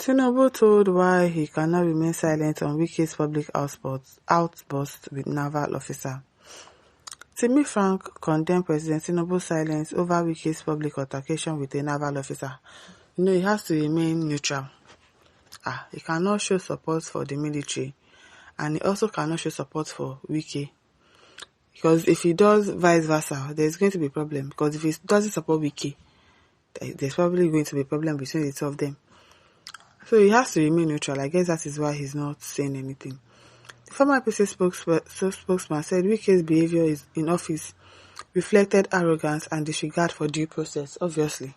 Tinubu told why he cannot remain silent on Wike's public outburst with naval officer. Timi Frank condemned President Tinubu's silence over Wike's public altercation with a naval officer. He has to remain neutral. He cannot show support for the military, and he also cannot show support for Wike. Because if he does vice versa, there's going to be a problem. Because if he doesn't support Wike, there's probably going to be a problem between the two of them. So he has to remain neutral. I guess that is why he's not saying anything. The former APC spokesman said Wike's behavior in office reflected arrogance and disregard for due process, obviously.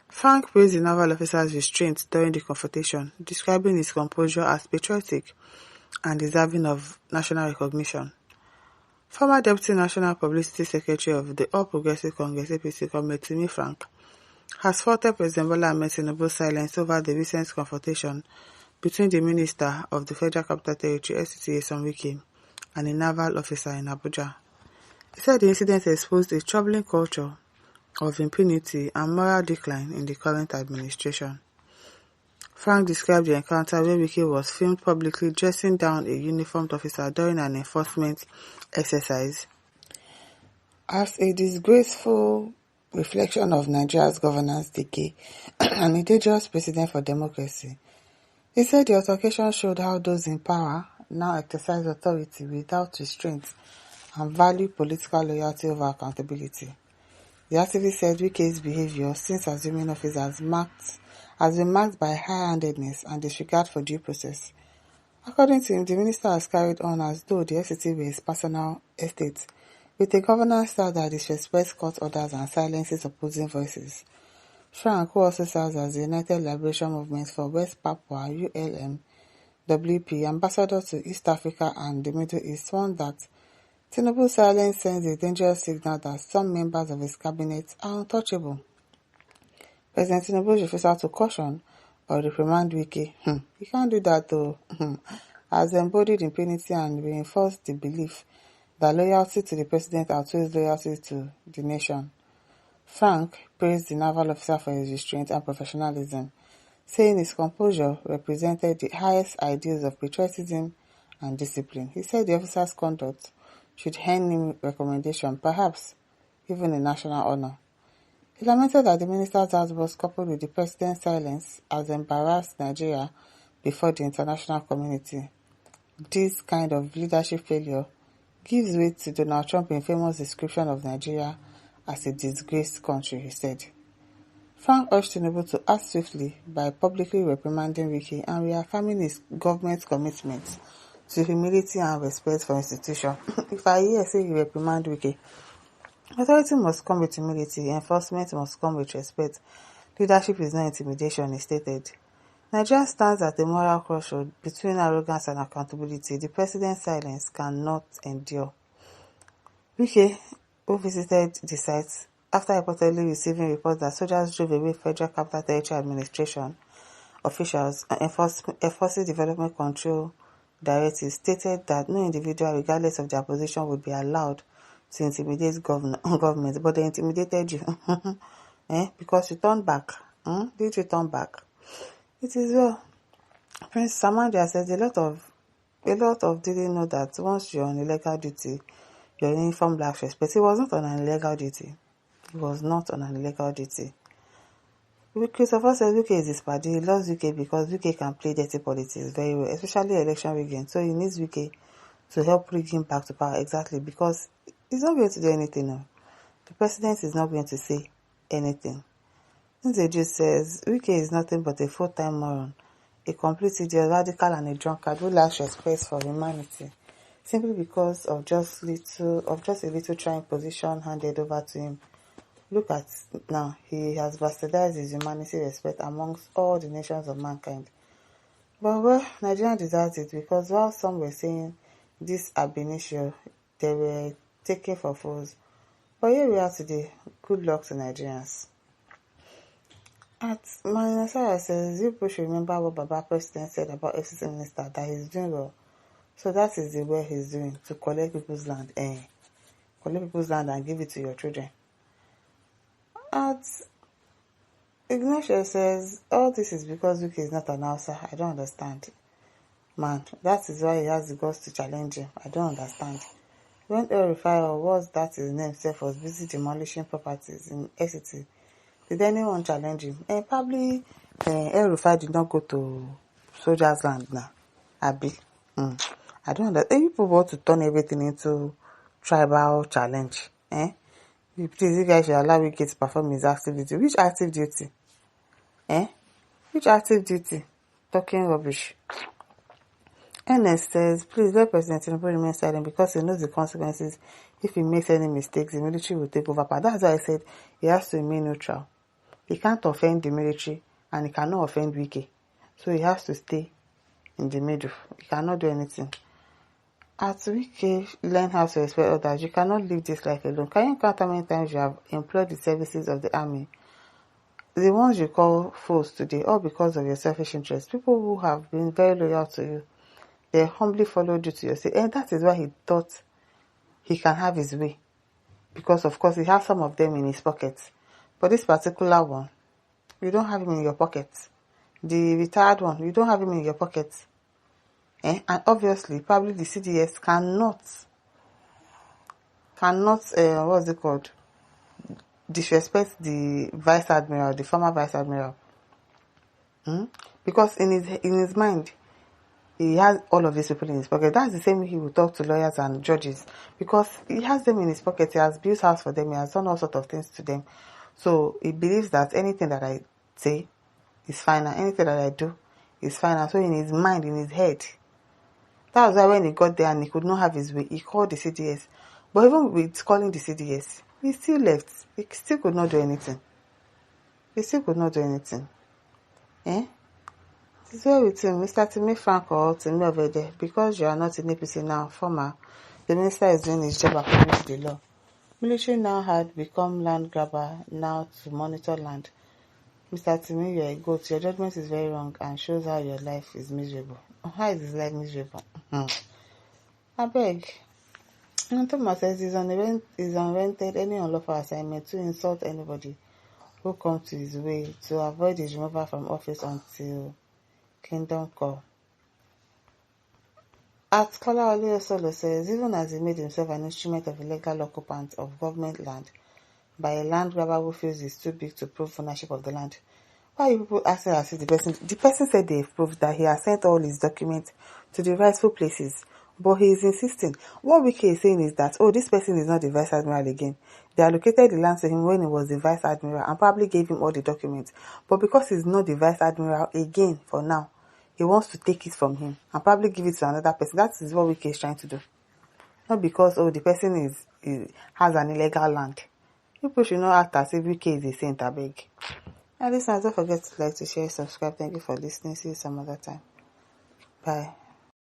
Frank praised the naval officer's restraint during the confrontation, describing his composure as patriotic and deserving of national recognition. Former Deputy National Publicity Secretary of the All Progressive Congress APC, Comrade Timi Frank, has faulted President Bola Ahmed Tinubu's silence over the recent confrontation between the Minister of the Federal Capital Territory, FCT, Nyesom Wike, and a naval officer in Abuja. He said the incident exposed a troubling culture of impunity and moral decline in the current administration. Frank described the encounter where Wike was filmed publicly dressing down a uniformed officer during an enforcement exercise as a disgraceful reflection of Nigeria's governance decay and a dangerous precedent for democracy. He said the altercation showed how those in power now exercise authority without restraint and value political loyalty over accountability. The activist said Wike's behavior since assuming office has been marked by high-handedness and disregard for due process. According to him, the minister has carried on as though the FCT were his personal estate, with a governance style that disrespects court orders and silences opposing voices. Frank, who also serves as the United Liberation Movement for West Papua (ULM)WP ambassador to East Africa and the Middle East, warned that Tinubu's silence sends a dangerous signal that some members of his cabinet are untouchable. President Tinubu's refusal to caution or reprimand Wike, he can't do that though, has embodied impunity and reinforced the belief that loyalty to the president outweighs loyalty to the nation. Frank praised the naval officer for his restraint and professionalism, saying his composure represented the highest ideals of patriotism and discipline. He said the officer's conduct should earn him recommendation, perhaps even a national honor. He lamented that the minister's outburst, coupled with the president's silence, has embarrassed Nigeria before the international community. This kind of leadership failure gives way to Donald Trump's infamous description of Nigeria as a disgraced country, he said. Frank urged Tinubu to act swiftly by publicly reprimanding Wike and reaffirming his government's commitment to humility and respect for institutions. If I hear say you reprimand Wike, authority must come with humility, enforcement must come with respect. Leadership is not intimidation, he stated. Nigeria stands at a moral crossroad between arrogance and accountability. The president's silence cannot endure. Wike, who visited the site after reportedly receiving reports that soldiers drove away Federal Capital Territory Administration officials and enforcing development control directives, stated that no individual, regardless of their position, would be allowed to intimidate government, but they intimidated you. Because you turned back. Did you turn back? It is well. Prince Samandia said a lot of didn't know that once you're on illegal duty, your uniform lacks respect. He was not on an illegal duty. Christopher said Wike is his party. He loves Wike because Wike can play dirty politics very well, especially election rigging. So he needs Wike to help rig him back to power. Exactly, because he's not going to do anything now. The president is not going to say anything. Nzeju says Wike is nothing but a full-time moron, a complete idiot, radical and a drunkard who lacks respect for humanity, simply because of just a little trying position handed over to him. Look at now, he has bastardized his humanity respect amongst all the nations of mankind. But well, Nigeria deserves it, because while some were saying this ab initio, they were taken for fools. But here we are today. Good luck to Nigerians. At Manasara says, you should remember what Baba President said about FCC Minister, that he's doing well. So that is the way he's doing, to collect people's land. Collect people's land and give it to your children. At Ignatius says, all this is because Wike is not an Hausa. I don't understand. Man, that is why he has the guts to challenge him. I don't understand. When El Rufai, or was that his name self, was busy demolishing properties in FCT, did anyone challenge him? Probably El Rufai did not go to soldiers' land now. Abi. I don't understand. People want to turn everything into tribal challenge. Please, you guys should allow Wike to perform his active duty. Which active duty? Which active duty? Talking rubbish. NS says, please let President Tinubu remain silent because he knows the consequences. If he makes any mistakes, the military will take over. But that's why I said he has to remain neutral. He can't offend the military and he cannot offend Wike. So he has to stay in the middle. He cannot do anything. As Wike learn how to respect others, you cannot live this life alone. Can you count how many times you have employed the services of the army? The ones you call foes today, all because of your selfish interests. People who have been very loyal to you, they humbly followed you to your state. And that is why he thought he can have his way. Because, of course, he has some of them in his pockets. But this particular one, you don't have him in your pockets. The retired one, you don't have him in your pockets. And obviously, probably the CDS cannot, what's it called? Disrespect the Vice Admiral, the former Vice Admiral. Because in his mind, he has all of these people in his pocket. That's the same way he will talk to lawyers and judges. Because he has them in his pocket. He has built house for them. He has done all sorts of things to them. So he believes that anything that I say is final. Anything that I do is final. So in his mind, in his head, that was why when he got there and he could not have his way, he called the CDS. But even with calling the CDS, he still left. He still could not do anything. It's well with him, Mr. Timi Frank or Timi Ovede. Because you are not in APC now, former, the minister is doing his job according to the law. Military now had become land grabber now to monitor land. Mr. Timi, you are a goat. Your judgment is very wrong and shows how your life is miserable. How is his life miserable? I beg. Thomas says he's unrented any unlawful assignment to insult anybody who comes to his way to avoid his removal from office until Kingdom Come. At Kola Oliosolo says, even as he made himself an instrument of illegal occupant of government land by a land grabber who feels it's too big to prove ownership of the land. Why are you people asking as if the person said they've proved that he has sent all his documents to the rightful places, but he is insisting. What Wike is saying is that, this person is not the Vice Admiral again. They allocated the land to him when he was the Vice Admiral and probably gave him all the documents. But because he's not the Vice Admiral again for now, he wants to take it from him and probably give it to another person. That is what Wike is trying to do. Not because, the person has an illegal land. People should not act as if Wike is a saint, I beg. And listeners, don't forget to like, to share, subscribe. Thank you for listening. See you some other time. Bye.